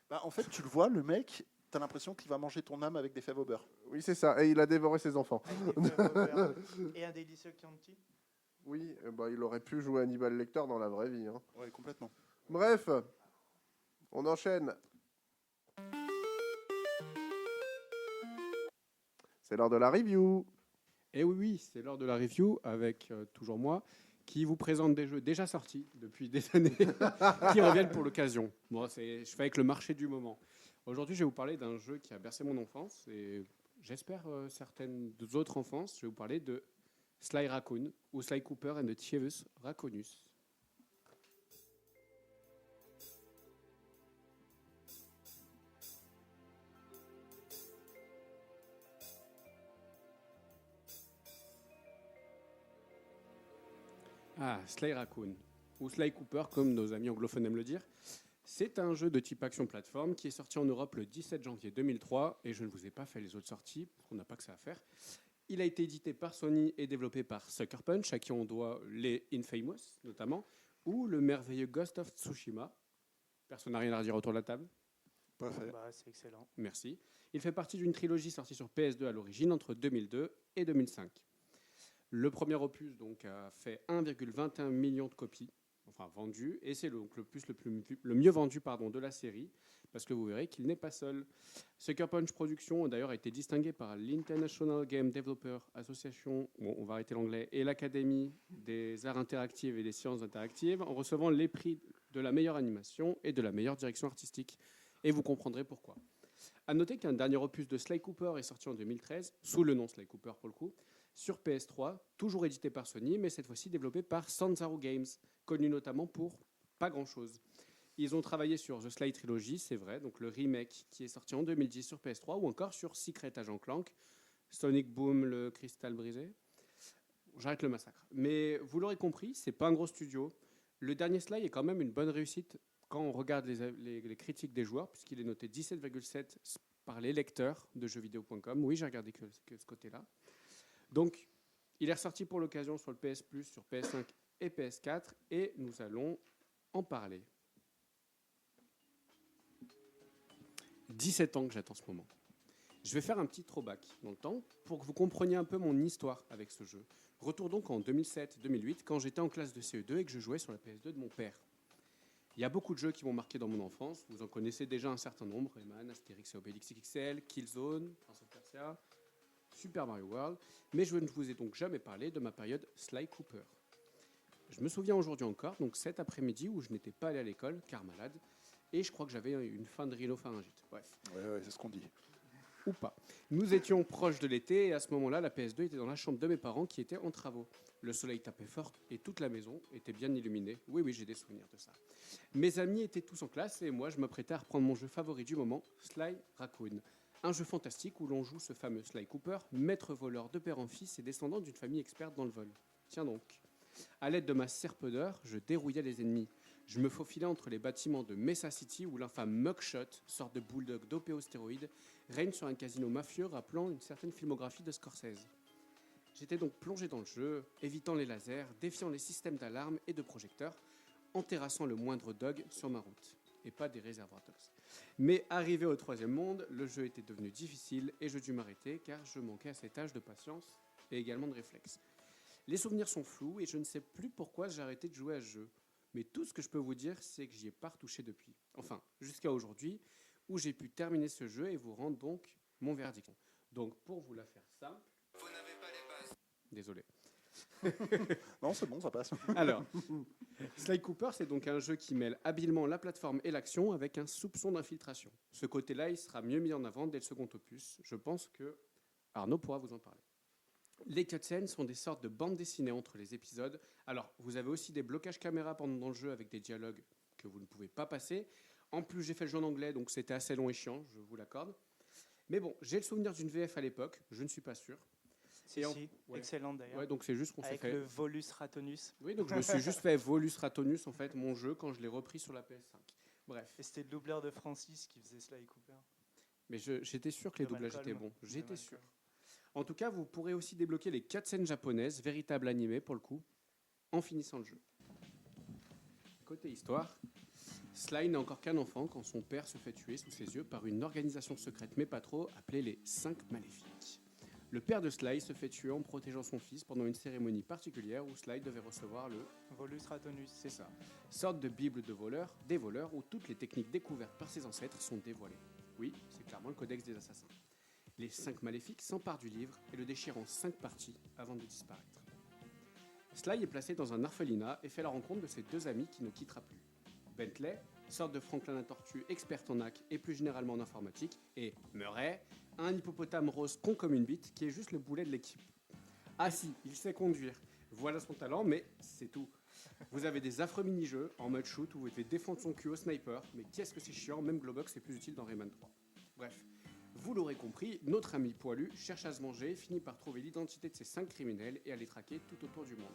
Bah, en fait, tu le vois, le mec, t'as l'impression qu'il va manger ton âme avec des fèves au beurre. Oui, c'est ça. Et il a dévoré ses enfants. Avec des fèves au beurre. Et un délicieux Chianti. Oui, il aurait pu jouer Hannibal Lecter dans la vraie vie. Hein. Ouais, complètement. Bref, on enchaîne. C'est l'heure de la review. Et oui, c'est l'heure de la review avec toujours moi, qui vous présente des jeux déjà sortis depuis des années, qui reviennent pour l'occasion. Bon, je fais avec le marché du moment. Aujourd'hui, je vais vous parler d'un jeu qui a bercé mon enfance et j'espère certaines autres enfances. Je vais vous parler de Sly Raccoon ou Sly Cooper and the Thieves Raccoonus. Ah, Sly Raccoon, ou Sly Cooper, comme nos amis anglophones aiment le dire. C'est un jeu de type action plateforme qui est sorti en Europe le 17 janvier 2003, et je ne vous ai pas fait les autres sorties, parce qu'on n'a pas que ça à faire. Il a été édité par Sony et développé par Sucker Punch, à qui on doit les Infamous, notamment, ou le merveilleux Ghost of Tsushima. Personne n'a rien à redire autour de la table? Parfait. Bah, c'est excellent. Merci. Il fait partie d'une trilogie sortie sur PS2 à l'origine entre 2002 et 2005. Le premier opus donc, a fait 1,21 million de copies, enfin vendues, et c'est le mieux vendu de la série, parce que vous verrez qu'il n'est pas seul. Sucker Punch Productions d'ailleurs a été distingué par l'International Game Developer Association, bon, on va arrêter l'anglais, et l'Académie des arts interactifs et des sciences interactives en recevant les prix de la meilleure animation et de la meilleure direction artistique. Et vous comprendrez pourquoi. A noter qu'un dernier opus de Sly Cooper est sorti en 2013, sous le nom Sly Cooper pour le coup, sur PS3, toujours édité par Sony, mais cette fois-ci développé par Sanzaru Games, connu notamment pour pas grand-chose. Ils ont travaillé sur The Sly Trilogy, c'est vrai, donc le remake qui est sorti en 2010 sur PS3, ou encore sur Secret Agent Clank, Sonic Boom, le cristal brisé. J'arrête le massacre. Mais vous l'aurez compris, c'est pas un gros studio. Le dernier Sly est quand même une bonne réussite quand on regarde les critiques des joueurs, puisqu'il est noté 17,7 par les lecteurs de jeuxvideo.com. Oui, j'ai regardé que ce côté-là. Donc, il est ressorti pour l'occasion sur le PS Plus, sur PS5 et PS4, et nous allons en parler. 17 ans que j'attends ce moment. Je vais faire un petit throwback dans le temps pour que vous compreniez un peu mon histoire avec ce jeu. Retour donc en 2007-2008, quand j'étais en classe de CE2 et que je jouais sur la PS2 de mon père. Il y a beaucoup de jeux qui m'ont marqué dans mon enfance. Vous en connaissez déjà un certain nombre. Rayman, Astérix et Obélix XL, Killzone, Prince of Persia, Super Mario World. Mais je ne vous ai donc jamais parlé de ma période Sly Cooper. Je me souviens aujourd'hui encore, donc cet après-midi où je n'étais pas allé à l'école, car malade, et je crois que j'avais une fin de rhinopharyngite. Bref. Ouais, c'est ce qu'on dit. Ou pas. Nous étions proches de l'été et à ce moment-là, la PS2 était dans la chambre de mes parents qui étaient en travaux. Le soleil tapait fort et toute la maison était bien illuminée. Oui, j'ai des souvenirs de ça. Mes amis étaient tous en classe et moi, je m'apprêtais à reprendre mon jeu favori du moment, Sly Raccoon. Un jeu fantastique où l'on joue ce fameux Sly Cooper, maître voleur de père en fils et descendant d'une famille experte dans le vol. Tiens donc. À l'aide de ma serpe d'heure, je dérouillais les ennemis. Je me faufilais entre les bâtiments de Mesa City où l'infâme Mugshot, sorte de bulldog dopé aux stéroïdes, règne sur un casino mafieux rappelant une certaine filmographie de Scorsese. J'étais donc plongé dans le jeu, évitant les lasers, défiant les systèmes d'alarme et de projecteurs, en terrassant le moindre dog sur ma route. Et pas des réservoirs dogs. Mais arrivé au troisième monde, le jeu était devenu difficile et je dus m'arrêter car je manquais à cet âge de patience et également de réflexe. Les souvenirs sont flous et je ne sais plus pourquoi j'ai arrêté de jouer à ce jeu. Mais tout ce que je peux vous dire, c'est que j'y ai pas retouché depuis. Enfin, jusqu'à aujourd'hui, où j'ai pu terminer ce jeu et vous rendre donc mon verdict. Donc, pour vous la faire simple... Vous n'avez pas les bases. Désolé. Non, c'est bon, ça passe. Alors, Sly Cooper, c'est donc un jeu qui mêle habilement la plateforme et l'action avec un soupçon d'infiltration. Ce côté-là, il sera mieux mis en avant dès le second opus. Je pense que Arnaud pourra vous en parler. Les cutscenes sont des sortes de bandes dessinées entre les épisodes. Alors, vous avez aussi des blocages caméra pendant le jeu avec des dialogues que vous ne pouvez pas passer. En plus, j'ai fait le jeu en anglais, donc c'était assez long et chiant, je vous l'accorde. Mais bon, j'ai le souvenir d'une VF à l'époque, je ne suis pas sûr. Si, Et en- si, ouais. excellente d'ailleurs. Ouais, donc c'est juste qu'on s'est Avec fait... le Volus Ratonus. Oui, donc je me suis juste fait Volus Ratonus, en fait, mon jeu, quand je l'ai repris sur la PS5. Bref. Et c'était le doubleur de Francis qui faisait Sly Cooper. Mais j'étais sûr que les De doublages Malcolm. étaient bons. De J'étais Malcolm. sûr. En tout cas, vous pourrez aussi débloquer les 4 scènes japonaises, véritables animés pour le coup, en finissant le jeu. Côté histoire, Sly n'est encore qu'un enfant quand son père se fait tuer sous ses yeux par une organisation secrète, mais pas trop, appelée les 5 Maléfiques. Le père de Sly se fait tuer en protégeant son fils pendant une cérémonie particulière où Sly devait recevoir le... Volus Ratonus. C'est ça. Sorte de bible de voleurs, des voleurs où toutes les techniques découvertes par ses ancêtres sont dévoilées. Oui, c'est clairement le codex des assassins. Les 5 maléfiques s'emparent du livre et le déchirent en 5 parties avant de disparaître. Sly est placé dans un orphelinat et fait la rencontre de ses 2 amis qui ne quittera plus. Bentley, sorte de Franklin la tortue, experte en hack et plus généralement en informatique, et Murray, un hippopotame rose con comme une bite qui est juste le boulet de l'équipe. Ah si, il sait conduire. Voilà son talent, mais c'est tout. Vous avez des affreux mini-jeux en mode shoot où vous devez défendre son cul au sniper, mais qu'est-ce que c'est chiant, même Globox est plus utile dans Rayman 3. Bref, vous l'aurez compris, notre ami poilu cherche à se manger, finit par trouver l'identité de ces 5 criminels et à les traquer tout autour du monde.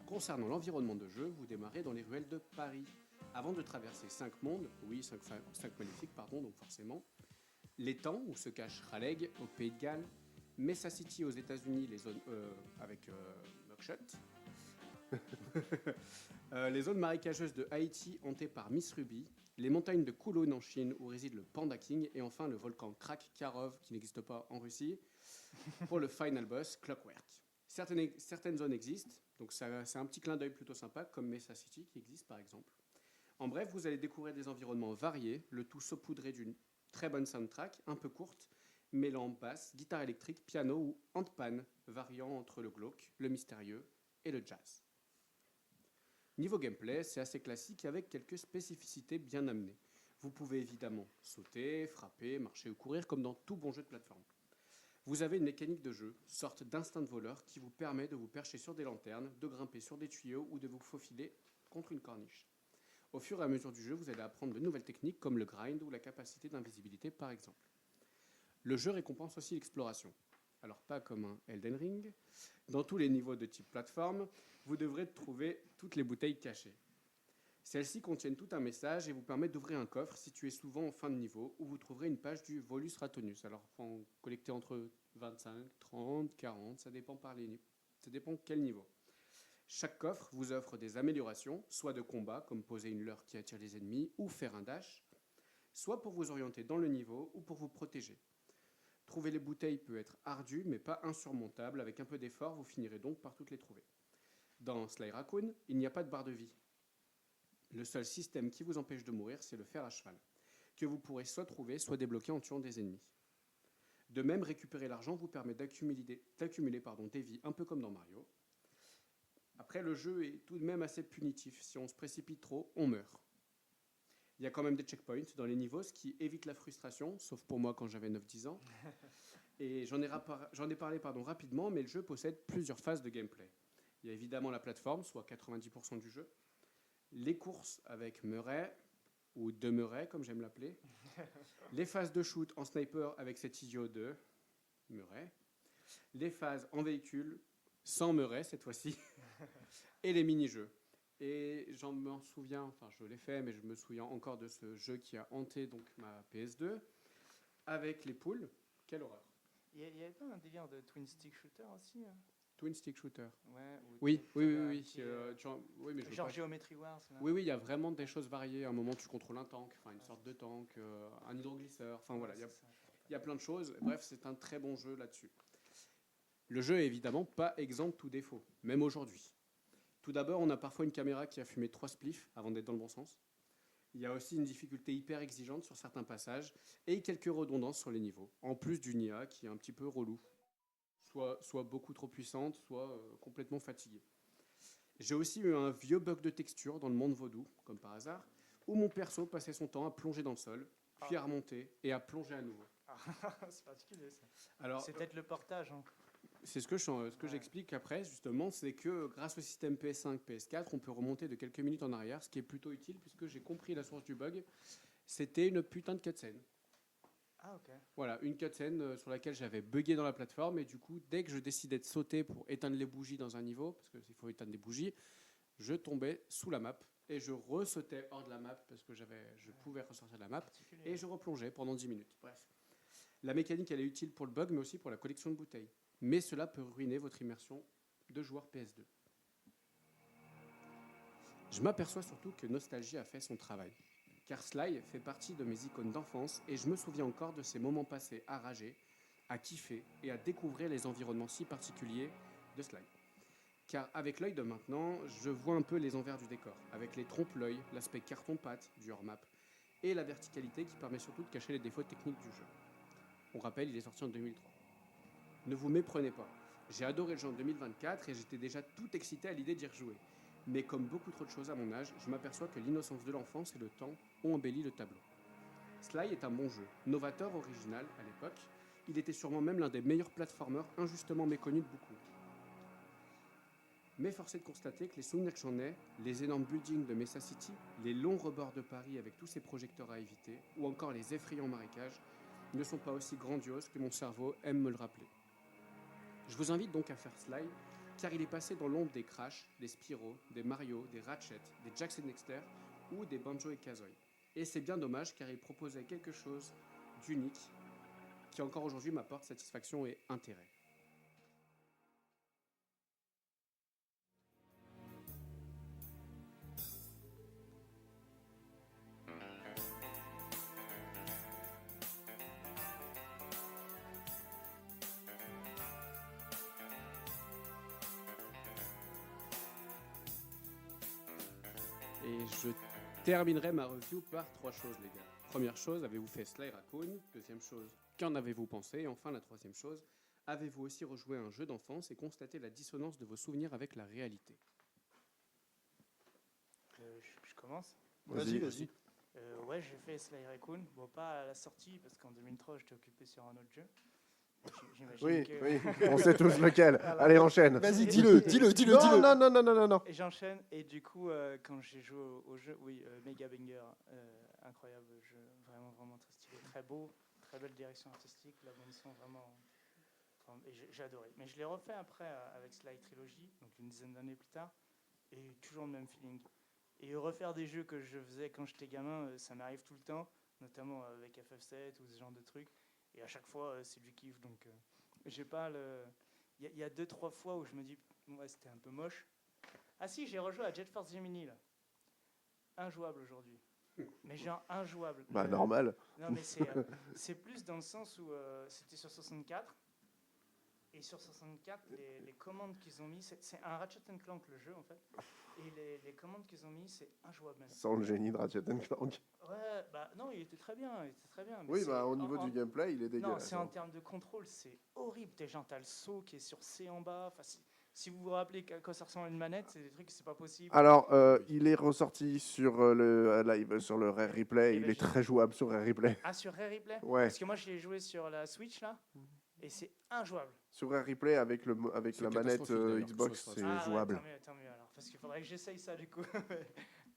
Concernant l'environnement de jeu, vous démarrez dans les ruelles de Paris. Avant de traverser 5 mondes, oui, 5 maléfiques, pardon, donc forcément, l'étang où se cache Raleigh au Pays de Galles, Mesa City aux États-Unis, les zones avec Mugshot, les zones marécageuses de Haïti hantées par Miss Ruby, les montagnes de Kowloon en Chine où réside le Panda King, et enfin le volcan Krak-Karov qui n'existe pas en Russie pour le final boss Clockwork. Certaines zones existent, donc c'est un petit clin d'œil plutôt sympa, comme Mesa City qui existe par exemple. En bref, vous allez découvrir des environnements variés, le tout saupoudré d'une très bonne soundtrack, un peu courte, mêlant basse, guitare électrique, piano ou handpan, variant entre le glauque, le mystérieux et le jazz. Niveau gameplay, c'est assez classique avec quelques spécificités bien amenées. Vous pouvez évidemment sauter, frapper, marcher ou courir comme dans tout bon jeu de plateforme. Vous avez une mécanique de jeu, sorte d'instinct de voleur qui vous permet de vous percher sur des lanternes, de grimper sur des tuyaux ou de vous faufiler contre une corniche. Au fur et à mesure du jeu, vous allez apprendre de nouvelles techniques comme le grind ou la capacité d'invisibilité par exemple. Le jeu récompense aussi l'exploration. Alors pas comme un Elden Ring. Dans tous les niveaux de type plateforme, vous devrez trouver toutes les bouteilles cachées. Celles-ci contiennent tout un message et vous permettent d'ouvrir un coffre situé souvent en fin de niveau où vous trouverez une page du Volus Ratonus. Alors il faut en collecter entre 25, 30, 40, ça dépend quel niveau. Chaque coffre vous offre des améliorations, soit de combat, comme poser une leurre qui attire les ennemis, ou faire un dash, soit pour vous orienter dans le niveau ou pour vous protéger. Trouver les bouteilles peut être ardu, mais pas insurmontable. Avec un peu d'effort, vous finirez donc par toutes les trouver. Dans Sly Raccoon, il n'y a pas de barre de vie. Le seul système qui vous empêche de mourir, c'est le fer à cheval, que vous pourrez soit trouver, soit débloquer en tuant des ennemis. De même, récupérer l'argent vous permet d'accumuler des vies, un peu comme dans Mario. Après, le jeu est tout de même assez punitif. Si on se précipite trop, on meurt. Il y a quand même des checkpoints dans les niveaux, ce qui évite la frustration, sauf pour moi quand j'avais 9-10 ans. Et j'en ai parlé rapidement, mais le jeu possède plusieurs phases de gameplay. Il y a évidemment la plateforme, soit 90% du jeu. Les courses avec Murray, ou de Murray, comme j'aime l'appeler. Les phases de shoot en sniper avec cet idiot de Murray. Les phases en véhicule, sans Murray cette fois-ci. Et les mini-jeux. Et je l'ai fait, mais je me souviens encore de ce jeu qui a hanté donc ma PS2, avec les poules. Quelle horreur. Il y avait pas un délire de twin stick shooter aussi Twin stick shooter. Ouais. Oui. Oui, mais je veux genre pas- Geometry Wars. Là. Oui, il y a vraiment des choses variées. À un moment, tu contrôles un tank, une sorte de tank, un hydroglisseur. Enfin voilà, il y a plein de choses. Bref, c'est un très bon jeu là-dessus. Le jeu est évidemment pas exempt de tout défaut, même aujourd'hui. Tout d'abord, on a parfois une caméra qui a fumé 3 spliffs avant d'être dans le bon sens. Il y a aussi une difficulté hyper exigeante sur certains passages et quelques redondances sur les niveaux, en plus d'une IA qui est un petit peu relou. Soit beaucoup trop puissante, soit complètement fatiguée. J'ai aussi eu un vieux bug de texture dans le monde vaudou, comme par hasard, où mon perso passait son temps à plonger dans le sol, puis à remonter et à plonger à nouveau. C'est particulier ça. Alors, C'est peut-être le portage. Hein. C'est ce que j'explique après, justement, c'est que grâce au système PS5, PS4, on peut remonter de quelques minutes en arrière, ce qui est plutôt utile puisque j'ai compris la source du bug. C'était une putain de cutscene. Ah, ok. Voilà, une cutscene sur laquelle j'avais bugué dans la plateforme et du coup, dès que je décidais de sauter pour éteindre les bougies dans un niveau, parce qu'il faut éteindre des bougies, je tombais sous la map et je ressautais hors de la map parce que je pouvais ressortir de la map et je replongeais pendant 10 minutes. Bref. La mécanique, elle est utile pour le bug, mais aussi pour la collection de bouteilles. Mais cela peut ruiner votre immersion de joueur PS2. Je m'aperçois surtout que Nostalgie a fait son travail. Car Sly fait partie de mes icônes d'enfance et je me souviens encore de ces moments passés à rager, à kiffer et à découvrir les environnements si particuliers de Sly. Car avec l'œil de maintenant, je vois un peu les envers du décor, avec les trompe-l'œil, l'aspect carton-pâte du hors-map et la verticalité qui permet surtout de cacher les défauts techniques du jeu. On rappelle, il est sorti en 2003. Ne vous méprenez pas, j'ai adoré le jeu en 2024 et j'étais déjà tout excité à l'idée d'y rejouer. Mais comme beaucoup trop de choses à mon âge, je m'aperçois que l'innocence de l'enfance et le temps ont embelli le tableau. Sly est un bon jeu, novateur, original à l'époque. Il était sûrement même l'un des meilleurs platformers injustement méconnus de beaucoup. Mais force est de constater que les souvenirs que j'en ai, les énormes buildings de Mesa City, les longs rebords de Paris avec tous ces projecteurs à éviter, ou encore les effrayants marécages, ne sont pas aussi grandioses que mon cerveau aime me le rappeler. Je vous invite donc à faire Sly, car il est passé dans l'ombre des Crash, des Spyro, des Mario, des Ratchet, des Jack and Dexter ou des Banjo et Kazooie. Et c'est bien dommage car il proposait quelque chose d'unique qui encore aujourd'hui m'apporte satisfaction et intérêt. Et je terminerai ma review par 3 choses, les gars. Première chose, avez-vous fait Sly Raccoon? Deuxième chose, qu'en avez-vous pensé? Et enfin, la troisième chose, avez-vous aussi rejoué à un jeu d'enfance et constaté la dissonance de vos souvenirs avec la réalité? Je commence. Vas-y. Ouais, j'ai fait Sly Raccoon. Bon, pas à la sortie, parce qu'en 2003, j'étais occupé sur un autre jeu. J'imagine Oui, que... oui, on sait tous lequel. Allez, enchaîne. Vas-y, Non, non. Et j'enchaîne. Et du coup, quand j'ai joué au jeu, oui, Mega Banger, incroyable jeu, vraiment, vraiment très stylé, très beau, très belle direction artistique, la bande son vraiment, et j'ai adoré. Mais je l'ai refait après avec Sly Trilogy, donc une dizaine d'années plus tard, et toujours le même feeling. Et refaire des jeux que je faisais quand j'étais gamin, ça m'arrive tout le temps, notamment avec FF7 ou ce genre de trucs. Et à chaque fois, c'est du kiff. Donc, j'ai pas le. Il y a 2-3 fois où je me dis, ouais, c'était un peu moche. Ah si, j'ai rejoué à Jet Force Gemini, là. Injouable aujourd'hui. Mais genre injouable. Bah, normal. Non, mais c'est plus dans le sens où c'était sur 64. Et sur 64, les commandes qu'ils ont mis, c'est un Ratchet & Clank le jeu en fait. Et les commandes qu'ils ont mis, c'est injouable même. Sans le génie de Ratchet & Clank. Ouais, bah non, il était très bien. Mais Oui, bah au niveau du gameplay, il est dégueulasse. Non, c'est en termes de contrôle, c'est horrible. T'as le saut qui est sur C en bas. Enfin, si vous vous rappelez à quoi ça ressemble à une manette, c'est des trucs, c'est pas possible. Alors, il est ressorti sur le live, sur le Rare Replay. Il est très jouable sur Rare Replay. Ah, sur Rare Replay? Ouais. Parce que moi, je l'ai joué sur la Switch là, et c'est injouable. Sur Rare Replay, avec la manette Xbox, c'est jouable. Ouais, tant mieux alors, parce qu'il faudrait que j'essaye ça du coup.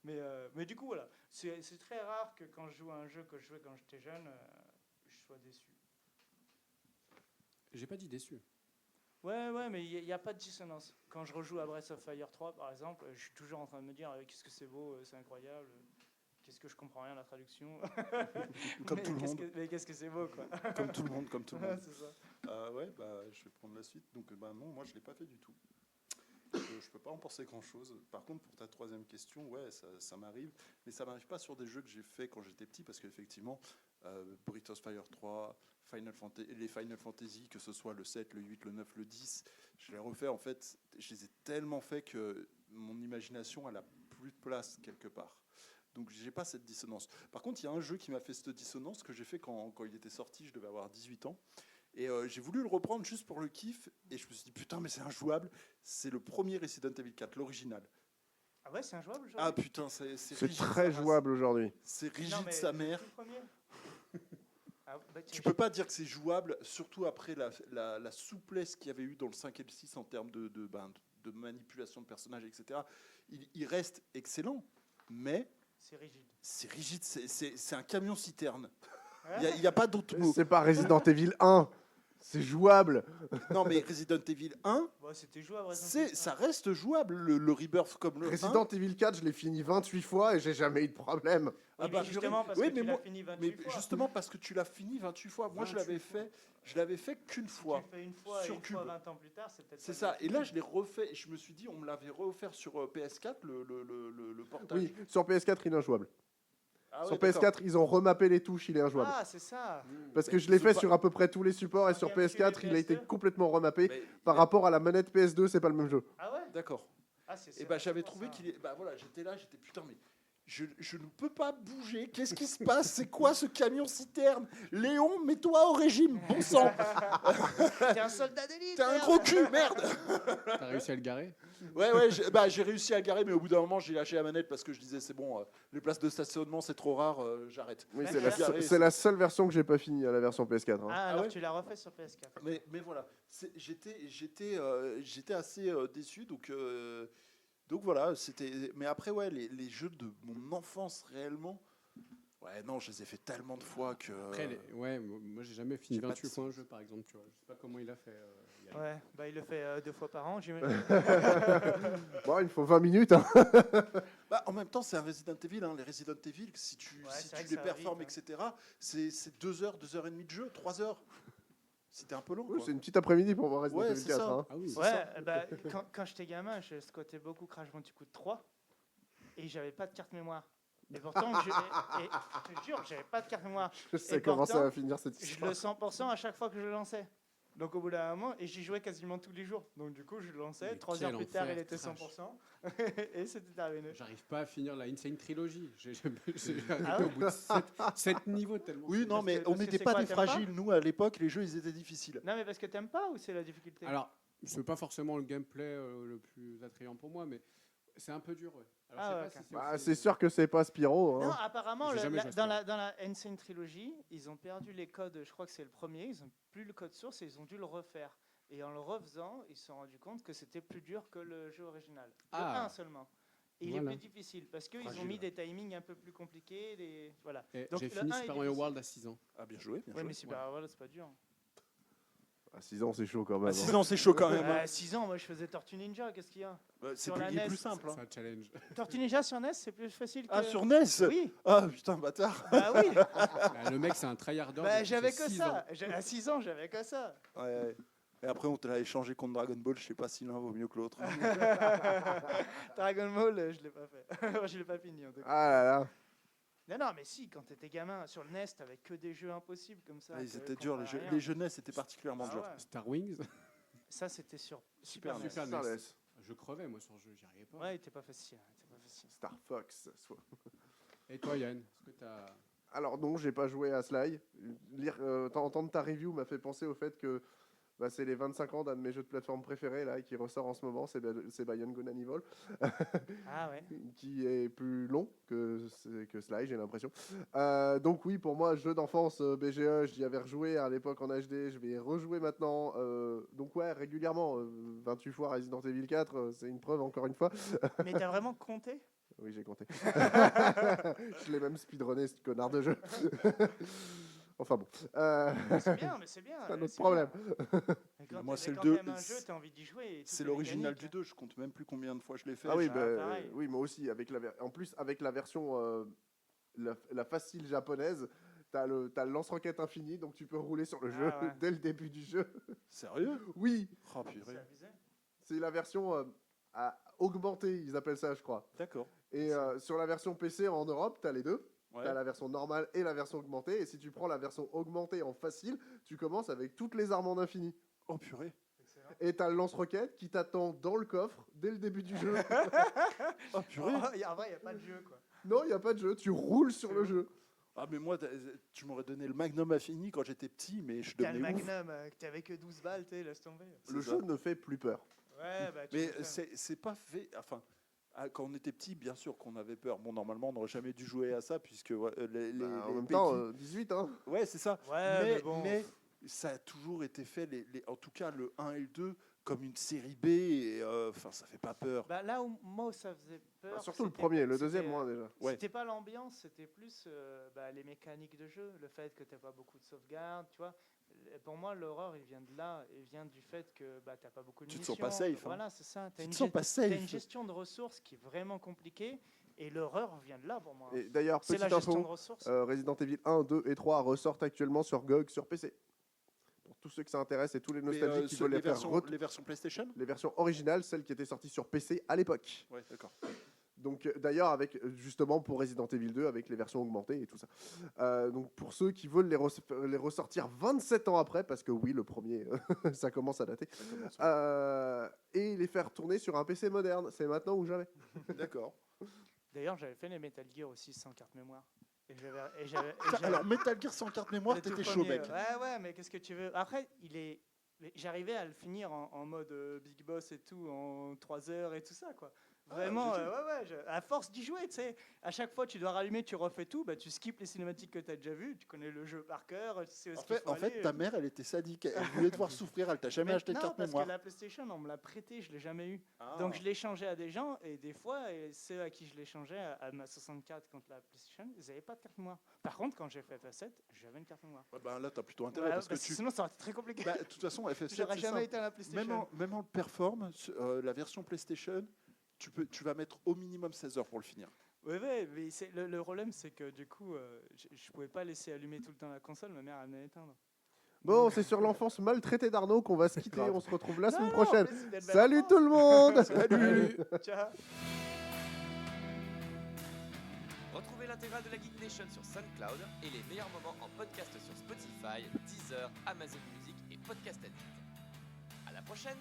mais du coup, voilà. C'est très rare que quand je joue à un jeu que je jouais quand j'étais jeune, je sois déçu. J'ai pas dit déçu. Ouais, mais il n'y a pas de dissonance. Quand je rejoue à Breath of Fire 3, par exemple, je suis toujours en train de me dire qu'est-ce que c'est beau, c'est incroyable, qu'est-ce que je comprends rien à la traduction. Comme tout le monde. Mais qu'est-ce que c'est beau, quoi. Comme tout le monde. C'est ça. Je vais prendre la suite. Donc, non, moi, je ne l'ai pas fait du tout. Je ne peux pas en penser grand-chose. Par contre, pour ta troisième question, ouais, ça m'arrive. Mais ça ne m'arrive pas sur des jeux que j'ai fait quand j'étais petit, parce qu'effectivement, Breath of Fire 3, les Final Fantasy, que ce soit le 7, le 8, le 9, le 10, je les refais, en fait, je les ai tellement fait que mon imagination, elle n'a plus de place quelque part. Donc, j'ai pas cette dissonance. Par contre, il y a un jeu qui m'a fait cette dissonance que j'ai fait quand il était sorti, je devais avoir 18 ans. Et j'ai voulu le reprendre juste pour le kiff, et je me suis dit, putain, mais c'est injouable. C'est le premier Resident Evil 4, l'original. Ah ouais, c'est injouable aujourd'hui. Ah putain, c'est très jouable aujourd'hui. C'est rigide sa mère. Tu peux pas dire que c'est jouable, surtout après la souplesse qu'il y avait eu dans le 5 et le 6 en termes de manipulation de personnages, etc. Il reste excellent, mais C'est rigide. c'est rigide, c'est un camion-citerne. Il n'y a pas d'autre mot. C'est pas Resident Evil 1. C'est jouable. Non, mais Resident Evil 1, Bon, c'était jouable. Resident Evil. ça reste jouable, le Rebirth comme le 1. Resident Evil 4, je l'ai fini 28 fois et j'ai jamais eu de problème. Ah Oui, bah, mais justement parce oui, que mais tu l'as moi- fini 28 Mais fois. justement parce que tu l'as fini 28 fois. Moi, je 28 l'avais fait qu'une fois. Tu le fais une fois sur et une fois Cube. 20 ans plus tard, c'est peut-être. C'est pas ça. bien Et là, fini. je l'ai refait. Et je me suis dit, on me l'avait refait sur PS4, le portage. Oui, sur PS4, il est injouable. Ah ouais, Sur d'accord. PS4, ils ont remappé les touches, il est injouable. Ah, c'est ça. Parce que mais je l'ai c'est fait pas- sur à peu près tous les supports et Sur sur GameCube PS4, et il a été PS2. complètement remappé. Mais- Par rapport à la manette PS2, c'est pas le même jeu. Ah ouais. D'accord. Ah, c'est. Et c'est bah, j'avais pour trouvé ça. qu'il est. Bah voilà, j'étais là, j'étais putain, mais. Je ne peux pas bouger. Qu'est-ce qui se passe? C'est quoi ce camion citerne? Léon, mets-toi au régime, bon sang. T'es un soldat d'élite. T'es un merde. gros cul, merde. T'as réussi à le garer? Ouais, j'ai réussi à le garer, mais au bout d'un moment, j'ai lâché la manette parce que je disais, c'est bon, les places de stationnement, c'est trop rare, j'arrête. Oui, Mais c'est la, c'est seule- c'est la seule version que j'ai pas finie, la version PS4. hein. Ah, alors ouais tu l'as refait sur PS4. Mais voilà, j'étais assez déçu, donc voilà, c'était. Mais après, ouais, les jeux de mon enfance réellement, ouais, non, je les ai fait tellement de fois que. Après, ouais, moi j'ai jamais fini j'ai pas de 28 fois un jeu par exemple, tu vois. Je sais pas comment il a fait. Yann. Ouais, bah il le fait 2 fois par an, j'imagine. Bon, il faut 20 minutes. hein. Bah, en même temps, c'est un Resident Evil. Hein. Les Resident Evil, si tu, Ouais, si c'est vrai tu que les ça va performes, vite, etc., c'est 2 heures, 2 heures et demie de jeu, 3 heures. C'était un peu long. Oui, Quoi. c'est une petite après-midi pour voir Resident Ouais, Evil c'est 4. ça. hein. Ah oui. C'est Ouais, ça. bah, quand j'étais gamin, je squattais beaucoup Crash Bandicoot 3 et j'avais pas de carte mémoire. Et pourtant, je te jure, j'avais pas de carte mémoire. Je sais Et comment ça pourtant, va finir cette Je histoire. le 100% à chaque fois que je le lançais. Donc au bout d'un moment, et j'y jouais quasiment tous les jours. Donc du coup, je le lançais, Mais 3 heures quel plus tard, enfer, il était Crash. 100%. Et c'était terminé. J'arrive pas à finir la Insane Trilogy. J'ai Ah arrêté ouais au bout de 7 niveaux tellement. Oui, non, Parce mais que- on parce que n'était c'est pas quoi, des t'aimes pas fragiles. Nous, à l'époque, les jeux, ils étaient difficiles. Non, mais parce que t'aimes pas ou c'est la difficulté? Alors, c'est pas forcément le gameplay le plus attrayant pour moi, mais c'est un peu dur, ouais. Alors, Ah je sais ouais, pas ok. si Bah, aussi- c'est sûr que c'est pas Spyro. Non, hein. apparemment, J'ai jamais joué à dans, ce dans la Insane Trilogy, ils ont perdu les codes, je crois que c'est le premier, ils ont plus le code source et ils ont dû le refaire. Et en le refaisant, ils se sont rendus compte que c'était plus dur que le jeu original. Le Ah. 1 seulement. Et il Voilà. est plus difficile parce qu'ils ont Fragile. mis des timings un peu plus compliqués. Voilà. Et Donc, j'ai le fini 1 est Super Mario difficile. World à 6 ans. Ah, bien joué, bien Ouais, joué. mais Super Mario World, c'est pas dur. À 6 ans, c'est chaud quand même. À hein. 6 ans, c'est chaud quand même. hein. À 6 ans, moi je faisais Tortue Ninja, qu'est-ce qu'il y a? C'est sur plus, la il est NES, plus simple. hein. C'est un challenge. Tortue Ninja sur NES, c'est plus facile que. Ah, sur NES Oui, Ah, putain, bâtard. bah oui. Ah, le mec, c'est un tryharder. Bah, depuis j'avais ses que 6 ça. ans. À 6 ans, j'avais que ça. Ouais, ouais. Et après, on te l'a échangé contre Dragon Ball. Je sais pas si l'un vaut mieux que l'autre. Dragon Ball, je l'ai pas fait. Je l'ai pas fini en tout cas. Ah là là. Non, mais si, quand t'étais gamin, sur le NES, t'avais que des jeux impossibles comme ça. Ah, ils que- étaient qu'on durs. parlait rien. Les jeunesse étaient particulièrement Ah durs. ouais. Star Wings. Ça, c'était sur Super NES. Super Star NES. NES. Je crevais, moi, sur le jeu. J'y arrivais pas. Ouais, il était pas facile. Star Fox. Et toi, Yann, est-ce que t'as. Alors non, j'ai pas joué à Sly. Entendre ta review m'a fait penser au fait que bah, c'est les 25 ans d'un de mes jeux de plateforme préférés là, qui ressort en ce moment, c'est Beyond Good and Evil, Ah ouais. qui est plus long que Sly, j'ai l'impression. Donc oui, pour moi, jeu d'enfance BGE, j'y avais rejoué à l'époque en HD, je vais y rejouer maintenant. Donc ouais, régulièrement, 28 fois Resident Evil 4, c'est une preuve encore une fois. Mais t'as vraiment compté? Oui, j'ai compté. Je l'ai même speedrunné, ce connard de jeu. Enfin bon. C'est bien, mais c'est bien. C'est un autre c'est problème. bien. Mais quand Moi, mais c'est le quand 2. t'aimes un jeu, t'as envie d'y jouer. et toutes C'est les l'original mécaniques. du 2. Je compte même plus combien de fois je l'ai fait. Ah oui, Ah, bah, pareil. oui, moi aussi. En plus, avec la version la facile japonaise, t'as le lance-roquette infini, donc tu peux rouler sur le Ah jeu ouais. dès le début du jeu. Sérieux? Oui, Oh, C'est purée. abusé. c'est la version à augmenter, ils appellent ça, je crois. D'accord. Et sur la version PC en Europe, t'as les deux. Ouais. T'as la version normale et la version augmentée. Et si tu prends la version augmentée en facile, tu commences avec toutes les armes en infini. Oh, purée. Et t'as le lance-roquette qui t'attend dans le coffre dès le début du jeu. Oh, purée. En vrai, il n'y a pas de jeu, quoi. Non, il n'y a pas de jeu, tu roules sur le jeu. Ah, mais moi, tu m'aurais donné le Magnum infini quand j'étais petit, mais je T'as le devenais ouf. Magnum, que t'avais que 12 balles, laisse tomber. Le C'est jeu ça. ne fait plus peur. Ouais, bah tu Mais m'étonnes. c'est pas fait. Enfin, quand on était petit, bien sûr qu'on avait peur. Bon, normalement, on n'aurait jamais dû jouer à ça, puisque En même temps, 18, hein. Ouais, c'est ça. Ouais, mais bon. mais ça a toujours été fait, en tout cas le 1 et le 2, comme une série B. Et ça fait pas peur. Bah, là où moi ça faisait peur. Surtout le c'était- premier, le c'était- deuxième, moins déjà. Ouais. C'était pas l'ambiance, c'était plus les mécaniques de jeu, le fait que t'as pas beaucoup de sauvegarde, tu vois. Pour moi, l'horreur, il vient de là, il vient du fait que t'as pas beaucoup de Tu te munitions. sens pas safe, hein. Voilà, c'est ça. Tu te sens pas T'as une safe. gestion de ressources qui est vraiment compliquée, et l'horreur vient de là pour moi. Et d'ailleurs, C'est petite la gestion de info, ressources. Resident Evil 1, 2 et 3 ressortent actuellement sur GOG sur PC. Pour tous ceux que ça intéresse et tous les nostalgiques qui veulent les faire les versions PlayStation. les versions originales, celles qui étaient sorties sur PC à l'époque. Ouais, d'accord. Donc d'ailleurs avec justement pour Resident Evil 2 avec les versions augmentées et tout ça. Donc pour ceux qui veulent les ressortir 27 ans après, parce que oui le premier ça commence à dater, et les faire tourner sur un PC moderne, c'est maintenant ou jamais. D'accord. D'ailleurs, j'avais fait les Metal Gear aussi sans carte mémoire. Alors Metal Gear sans carte mémoire, Le tout t'étais chaud, premier, mec. Ouais, mais qu'est-ce que tu veux? Après, j'arrivais à le finir en mode Big Boss et tout, en 3 heures et tout ça, quoi. Vraiment, à force d'y jouer, tu sais, à chaque fois tu dois rallumer, tu refais tout, tu skippes les cinématiques que tu as déjà vues, tu connais le jeu par cœur, tu sais où En fait, ta mère, elle était sadique. Elle voulait te voir souffrir. Elle t'a jamais acheté de non, carte parce mémoire. que la PlayStation, on me l'a prêté, je l'ai jamais eu. Ah. Donc je l'ai changé à des gens, et des fois, ceux à qui je l'ai changé, à ma 64 contre la PlayStation, ils n'avaient pas de carte mémoire. Par contre, quand j'ai fait FF7, j'avais une carte mémoire. Ouais, là, t'as plutôt intérêt. Ouais, parce que sinon, ça aurait été très compliqué. De toute façon, FF7, J'aurais c'est jamais simple. été à la PlayStation. Même en perform, la version PlayStation, tu vas mettre au minimum 16 heures pour le finir. Oui, mais le problème, c'est que du coup, je pouvais pas laisser allumer tout le temps la console, ma mère elle venait éteindre. Bon, c'est sur l'enfance maltraitée d'Arnaud qu'on va se quitter, Grave. on se retrouve la Non, semaine non, prochaine. mais c'est d'être belle Salut enfant. tout le monde. Salut. Ciao. Retrouvez l'intégrale de la Geek Nation sur SoundCloud et les meilleurs moments en podcast sur Spotify, Deezer, Amazon Music et Podcast Addict. À la prochaine.